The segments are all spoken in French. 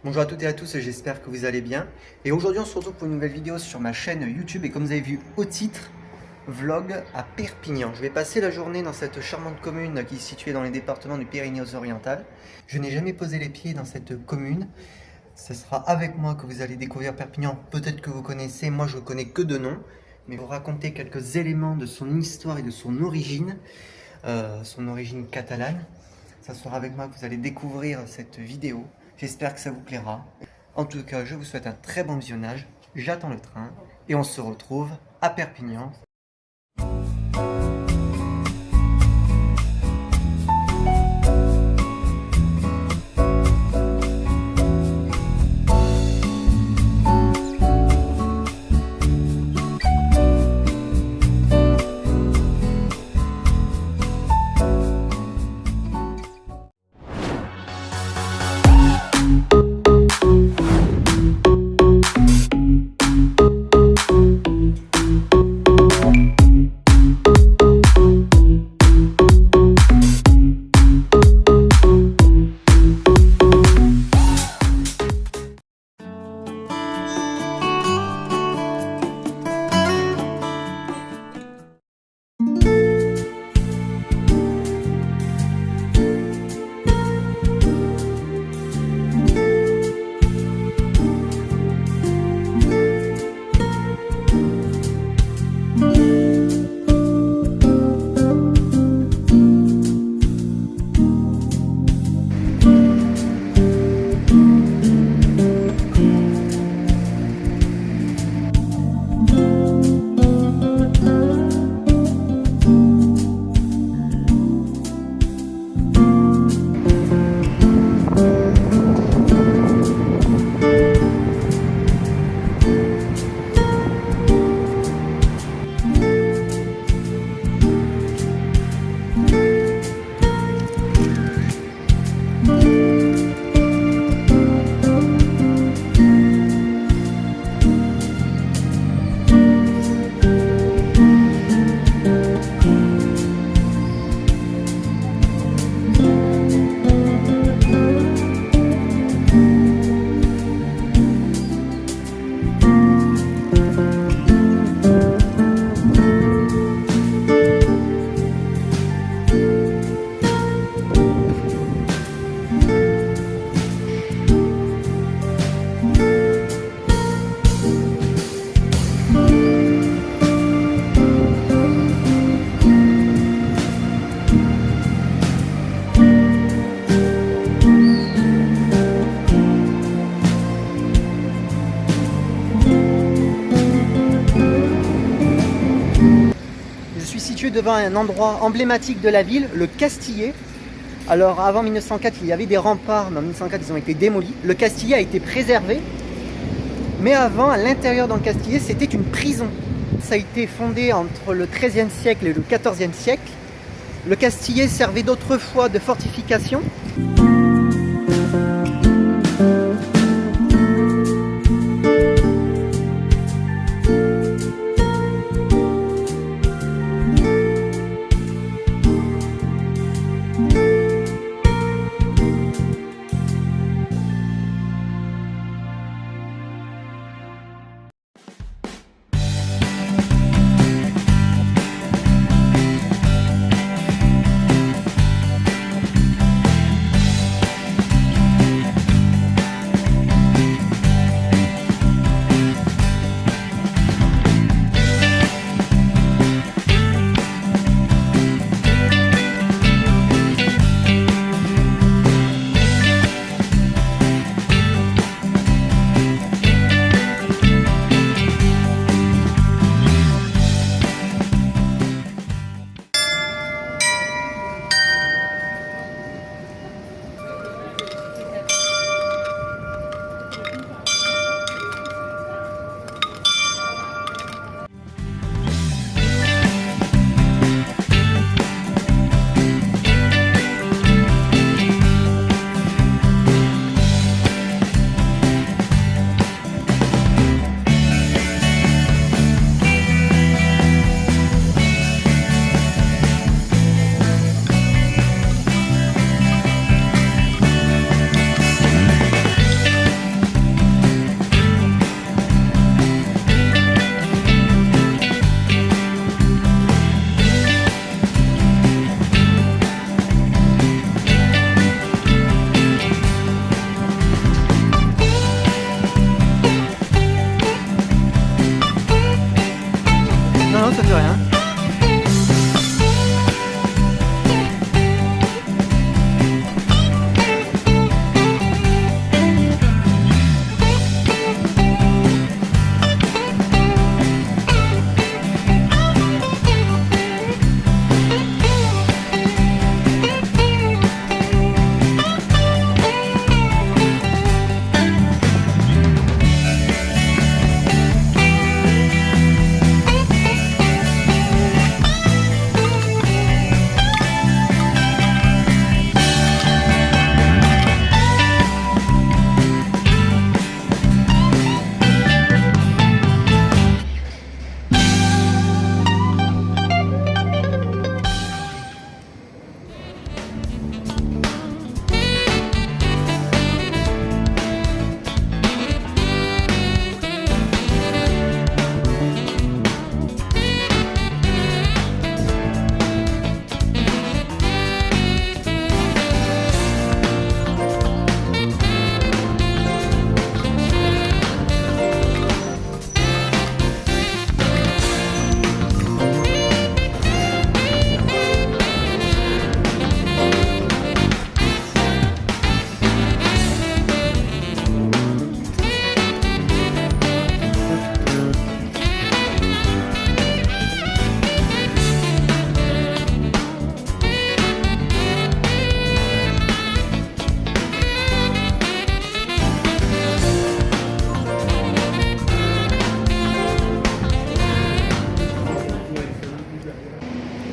Bonjour à toutes et à tous, j'espère que vous allez bien. Et aujourd'hui on se retrouve pour une nouvelle vidéo sur ma chaîne YouTube et comme vous avez vu au titre, vlog à Perpignan. Je vais passer la journée dans cette charmante commune qui est située dans les départements du Pyrénées-Orientales. Je n'ai jamais posé les pieds dans cette commune. Ce sera avec moi que vous allez découvrir Perpignan. Peut-être que vous connaissez, moi je ne connais que de nom. Mais vous raconter quelques éléments de son histoire et de son origine catalane. Ça sera avec moi que vous allez découvrir cette vidéo. J'espère que ça vous plaira. En tout cas, je vous souhaite un très bon visionnage. J'attends le train et on se retrouve à Perpignan. Je suis situé devant un endroit emblématique de la ville, le Castillet. Alors avant 1904, il y avait des remparts, mais en 1904, ils ont été démolis. Le Castillet a été préservé, mais avant, à l'intérieur dans le Castillet, c'était une prison. Ça a été fondé entre le XIIIe siècle et le XIVe siècle. Le Castillet servait d'autrefois de fortification.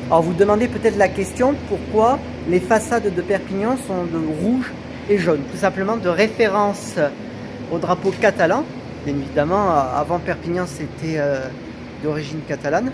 Alors vous demandez peut-être la question pourquoi les façades de Perpignan sont de rouge et jaune. Tout simplement de référence au drapeau catalan. Bien évidemment, avant Perpignan c'était d'origine catalane.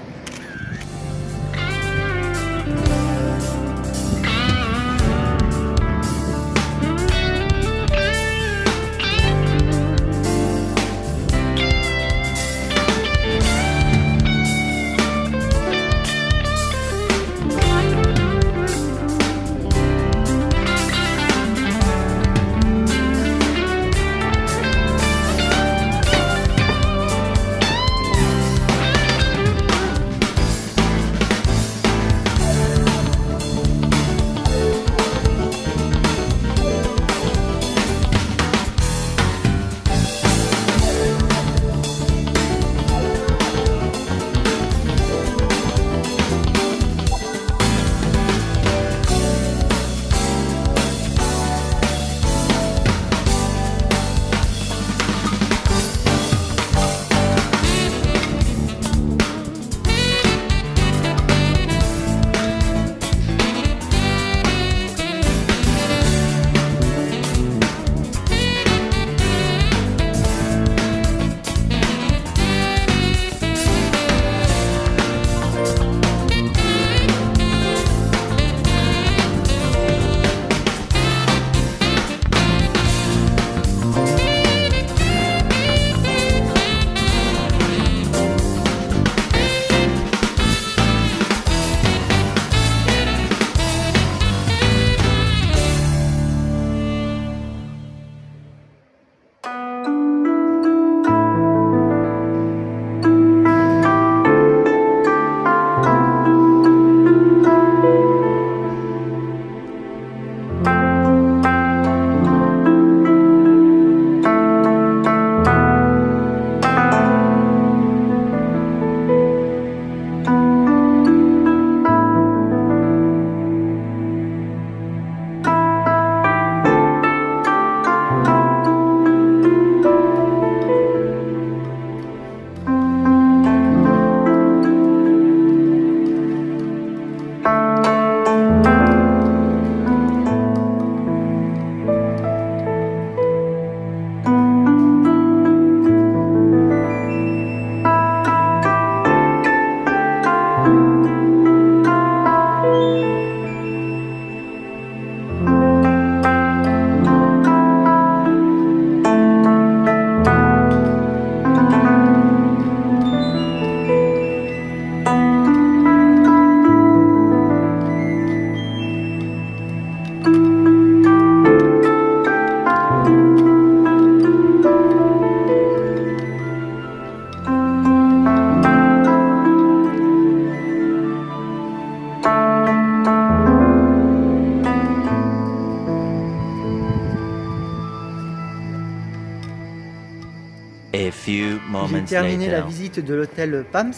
J'ai terminé la visite de l'hôtel Pams.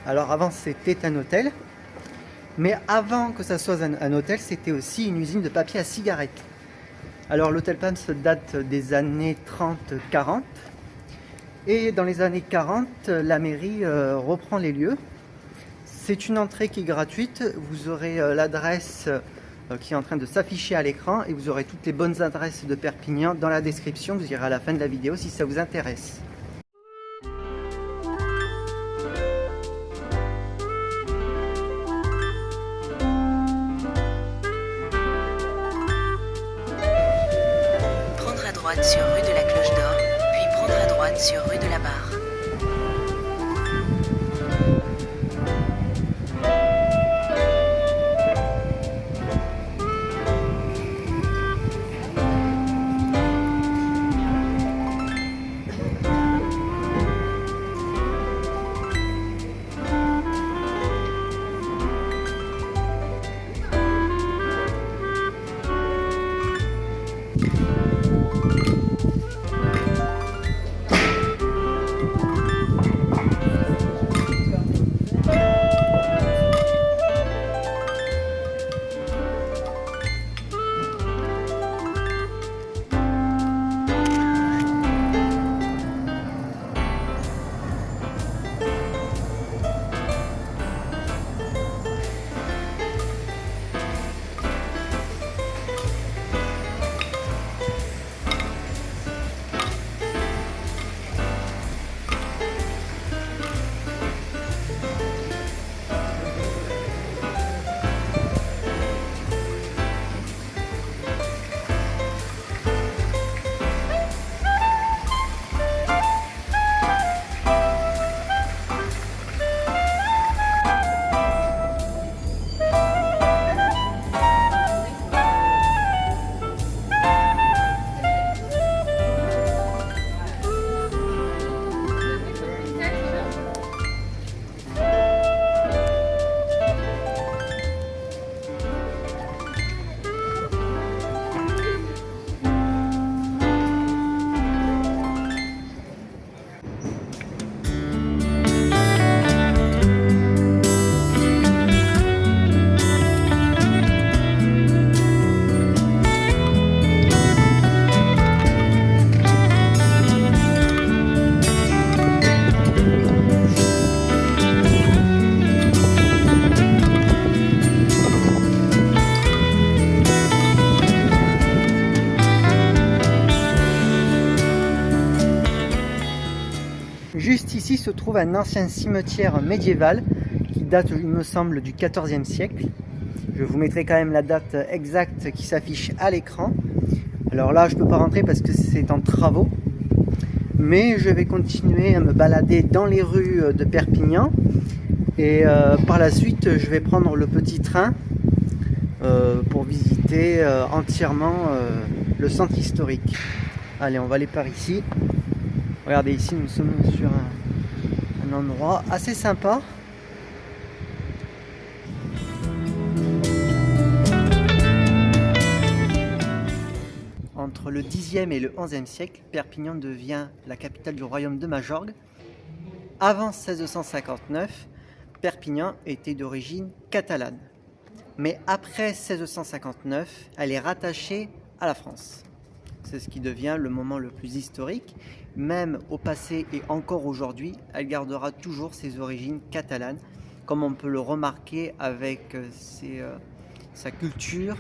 Alors avant c'était un hôtel, mais avant que ça soit un hôtel, c'était aussi une usine de papier à cigarettes. Alors l'hôtel Pams date des années 30-40 et dans les années 40, la mairie reprend les lieux. C'est une entrée qui est gratuite, vous aurez l'adresse qui est en train de s'afficher à l'écran et vous aurez toutes les bonnes adresses de Perpignan dans la description, vous irez à la fin de la vidéo si ça vous intéresse. Sur rue de la Cloche d'Or, puis prendre à droite sur rue de la Barre. Juste ici se trouve un ancien cimetière médiéval qui date, il me semble, du XIVe siècle. Je vous mettrai quand même la date exacte qui s'affiche à l'écran. Alors là, je ne peux pas rentrer parce que c'est en travaux. Mais je vais continuer à me balader dans les rues de Perpignan. Et par la suite, je vais prendre le petit train pour visiter entièrement le centre historique. Allez, on va aller par ici. Regardez, ici, nous sommes sur un endroit assez sympa. Entre le 10e et le 11e siècle, Perpignan devient la capitale du royaume de Majorque. Avant 1659, Perpignan était d'origine catalane. Mais après 1659, elle est rattachée à la France. C'est ce qui devient le moment le plus historique. Même au passé et encore aujourd'hui, elle gardera toujours ses origines catalanes, comme on peut le remarquer avec sa culture,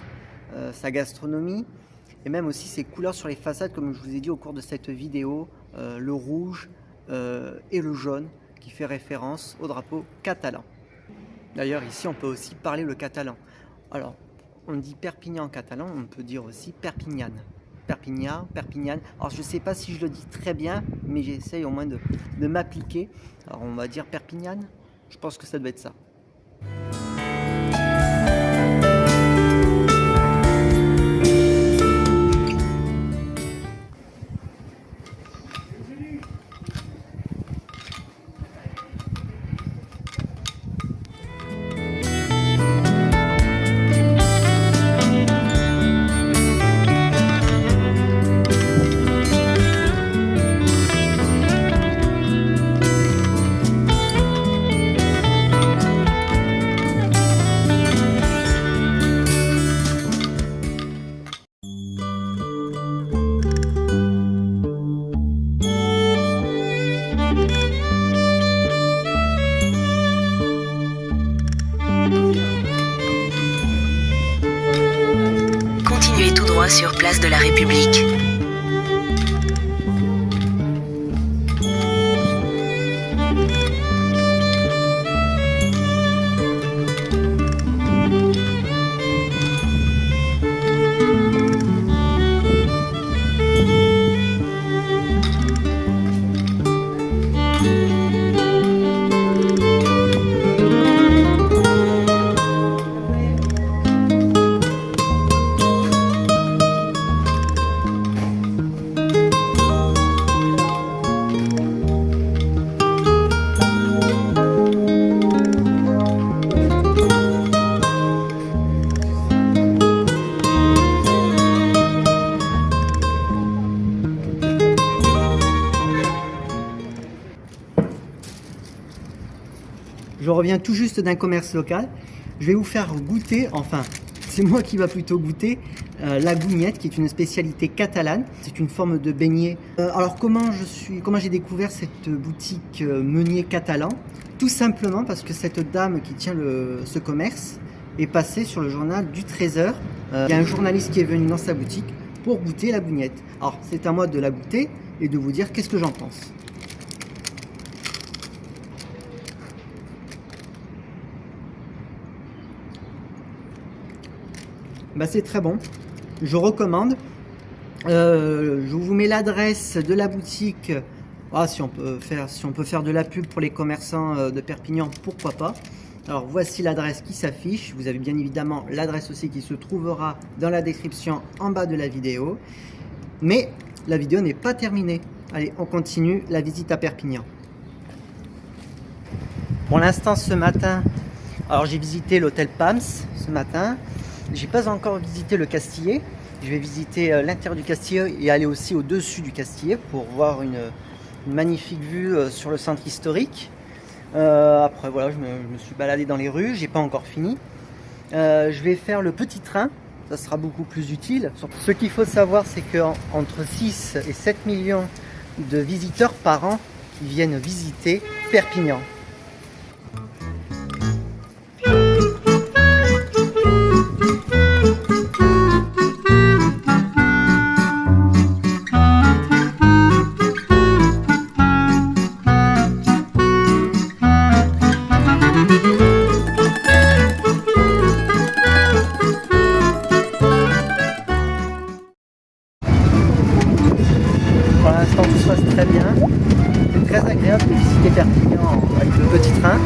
sa gastronomie, et même aussi ses couleurs sur les façades, comme je vous ai dit au cours de cette vidéo, le rouge et le jaune, qui fait référence au drapeau catalan. D'ailleurs, ici, on peut aussi parler le catalan. Alors, on dit Perpignan en catalan, on peut dire aussi Perpignan. Perpignan, Perpignan. Alors, je ne sais pas si je le dis très bien, mais j'essaye au moins de m'appliquer. Alors, on va dire Perpignan. Je pense que ça doit être ça. Continuez tout droit sur Place de la République. Je reviens tout juste d'un commerce local. Je vais vous faire goûter, enfin, c'est moi qui va plutôt goûter, la gougnette, qui est une spécialité catalane. C'est une forme de beignet. Alors, comment j'ai découvert cette boutique meunier catalan? Tout simplement parce que cette dame qui tient ce commerce est passée sur le journal du 13h. Il y a un journaliste qui est venu dans sa boutique pour goûter la gougnette. Alors, c'est à moi de la goûter et de vous dire qu'est-ce que j'en pense. Bah, c'est très bon, je recommande. Je vous mets l'adresse de la boutique. Si on peut faire de la pub pour les commerçants de Perpignan, pourquoi pas. Alors voici l'adresse qui s'affiche. Vous avez bien évidemment l'adresse aussi qui se trouvera dans la description en bas de la vidéo. Mais la vidéo n'est pas terminée. Allez, on continue la visite à Perpignan. Pour l'instant, ce matin, alors j'ai visité l'hôtel Pams ce matin. J'ai pas encore visité le Castillet. Je vais visiter l'intérieur du Castillet et aller aussi au-dessus du Castillet pour voir une magnifique vue sur le centre historique. Après voilà, je me suis baladé dans les rues, j'ai pas encore fini. Je vais faire le petit train, ça sera beaucoup plus utile. Ce qu'il faut savoir, c'est qu'entre 6 et 7 millions de visiteurs par an qui viennent visiter Perpignan. pour l'instant tout se passe très bien. C'est très agréable de visiter Perpignan avec le petit train.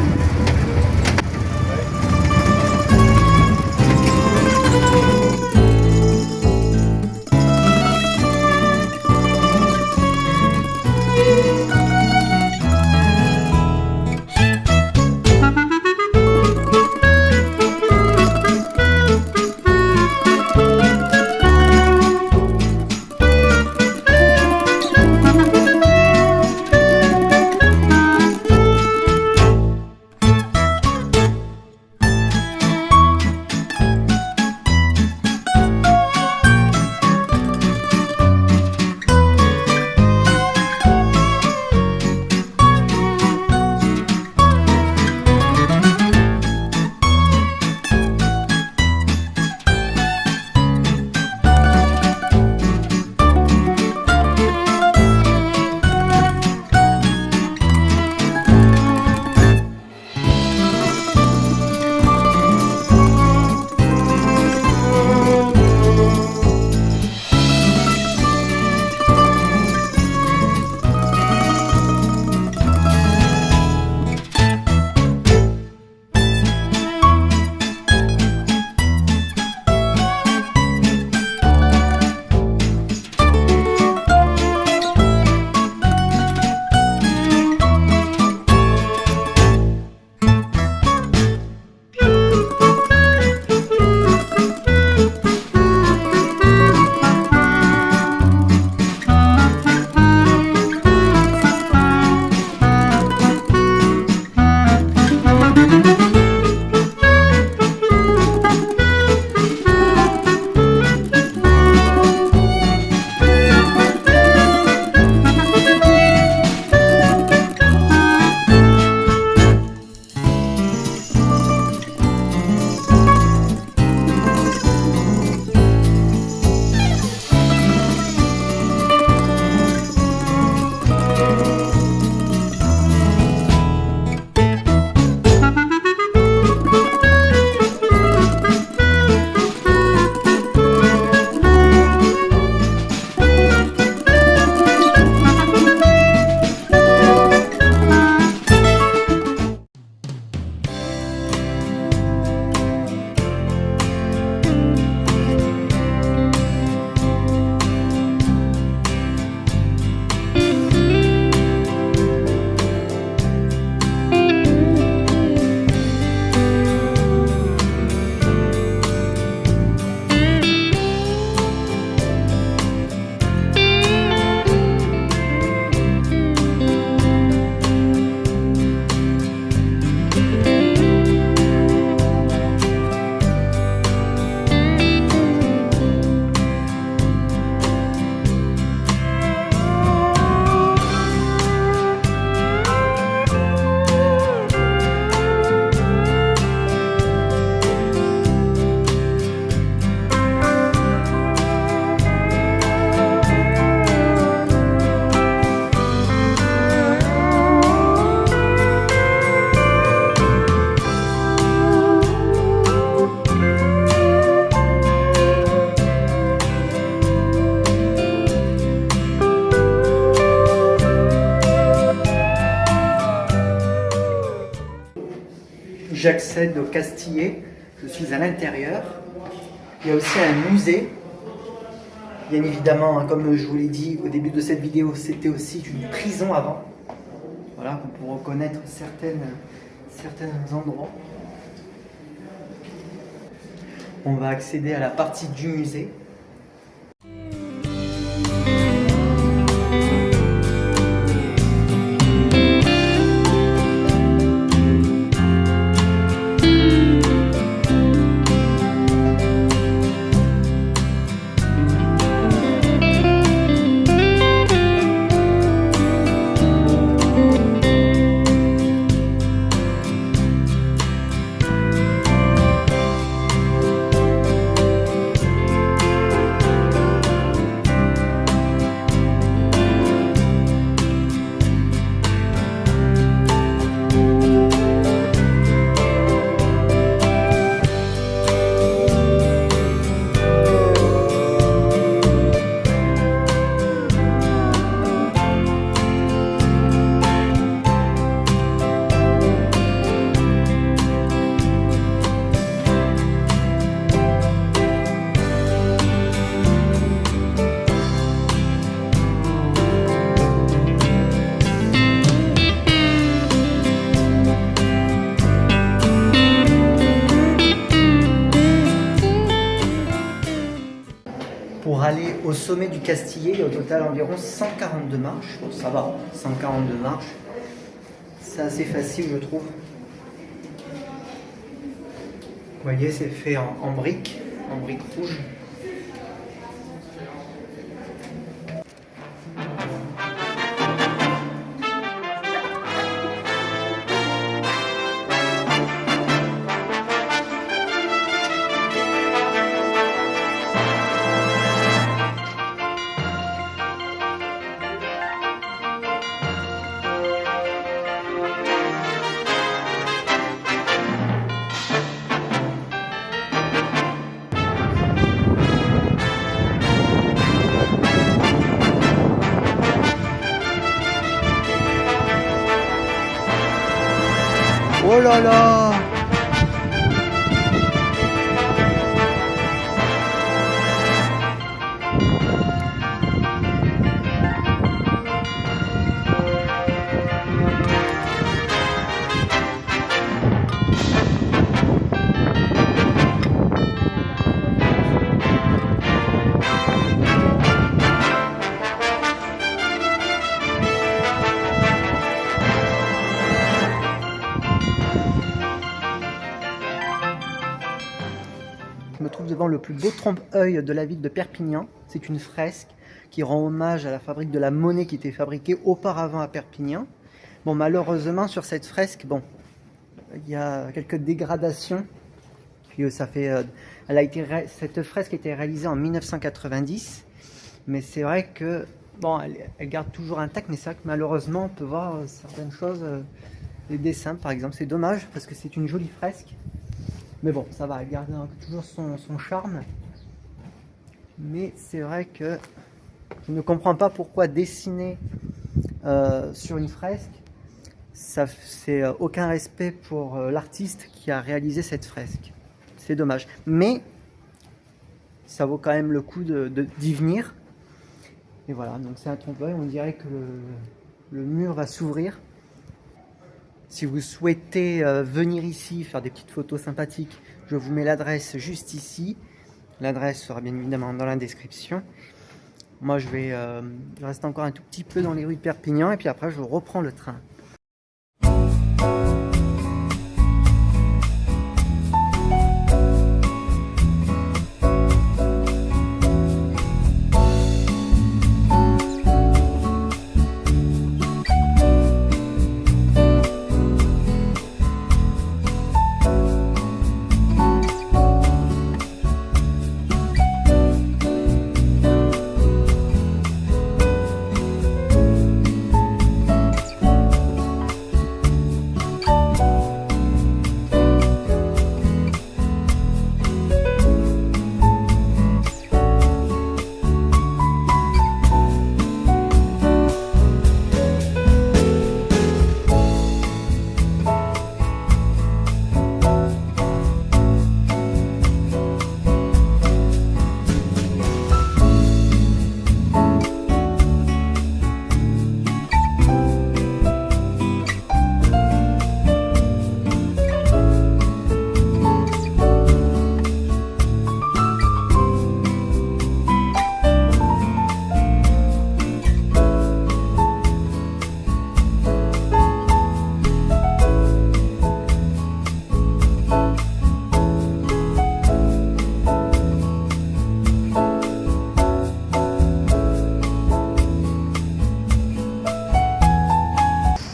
J'accède au Castillet, je suis à l'intérieur. Il y a aussi un musée. Bien évidemment, hein, comme je vous l'ai dit au début de cette vidéo, c'était aussi une prison avant. Voilà, pour reconnaître certains endroits. On va accéder à la partie du musée. au sommet du Castillet, il y a au total environ 142 marches. Bon, ça va, 142 marches. C'est assez facile, je trouve. Vous voyez, c'est fait en briques rouges. Oh là là! Je me trouve devant le plus beau trompe-l'œil de la ville de Perpignan. C'est une fresque qui rend hommage à la fabrique de la monnaie qui était fabriquée auparavant à Perpignan. Bon, malheureusement, sur cette fresque, bon, il y a quelques dégradations. Puis cette fresque a été réalisée en 1990. Mais c'est vrai que, bon, elle garde toujours intacte, mais c'est vrai que malheureusement, on peut voir certaines choses, les dessins par exemple. C'est dommage parce que c'est une jolie fresque. Mais bon, ça va, elle garde toujours son charme. Mais c'est vrai que je ne comprends pas pourquoi dessiner sur une fresque, c'est aucun respect pour l'artiste qui a réalisé cette fresque. C'est dommage. Mais ça vaut quand même le coup d'y venir. Et voilà, donc c'est un trompe-l'œil, on dirait que le mur va s'ouvrir. Si vous souhaitez venir ici, faire des petites photos sympathiques, je vous mets l'adresse juste ici. L'adresse sera bien évidemment dans la description. Moi, je reste encore un tout petit peu dans les rues de Perpignan et puis après, je reprends le train.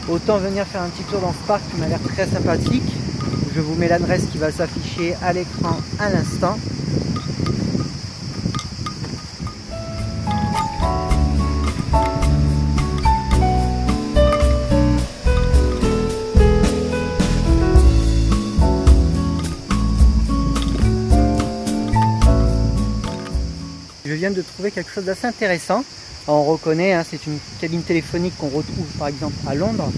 Autant venir faire un petit tour dans ce parc qui m'a l'air très sympathique. Je vous mets l'adresse qui va s'afficher à l'écran à l'instant. Je viens de trouver quelque chose d'assez intéressant. On reconnaît, hein, c'est une cabine téléphonique qu'on retrouve par exemple à Londres,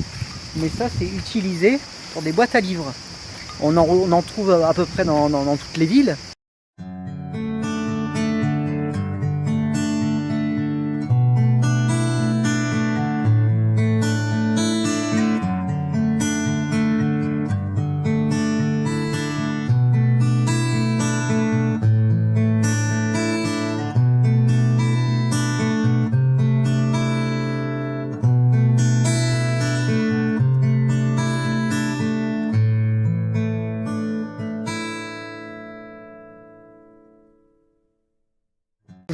mais ça c'est utilisé pour des boîtes à livres. On en trouve à peu près dans toutes les villes.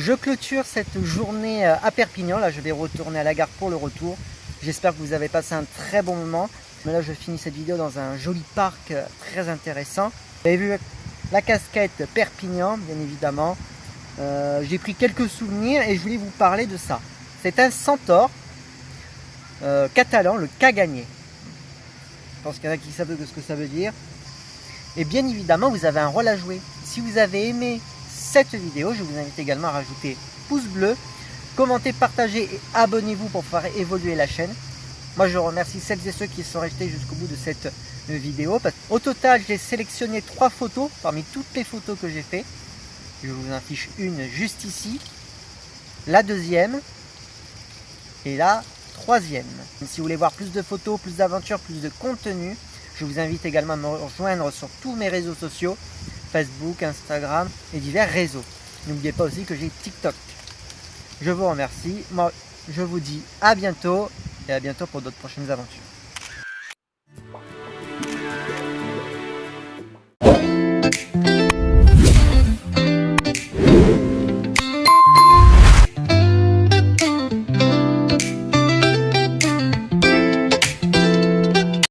je clôture cette journée à Perpignan. Là, je vais retourner à la gare pour le retour. J'espère que vous avez passé un très bon moment. Mais là, je finis cette vidéo dans un joli parc très intéressant. Vous avez vu la casquette Perpignan, bien évidemment. J'ai pris quelques souvenirs et je voulais vous parler de ça. C'est un centaure catalan, le Caganer. Je pense qu'il y en a qui savent ce que ça veut dire. Et bien évidemment, vous avez un rôle à jouer. Si vous avez aimé cette vidéo, je vous invite également à rajouter pouce bleu, commenter, partager et abonnez-vous pour faire évoluer la chaîne. Moi, je remercie celles et ceux qui sont restés jusqu'au bout de cette vidéo. Au total, j'ai sélectionné 3 photos parmi toutes les photos que j'ai fait. Je vous en fiche une juste ici, la deuxième et la troisième. Si vous voulez voir plus de photos, plus d'aventures, plus de contenu, je vous invite également à me rejoindre sur tous mes réseaux sociaux, Facebook, Instagram et divers réseaux. N'oubliez pas aussi que j'ai TikTok. Je vous remercie. Moi, je vous dis à bientôt et à bientôt pour d'autres prochaines aventures.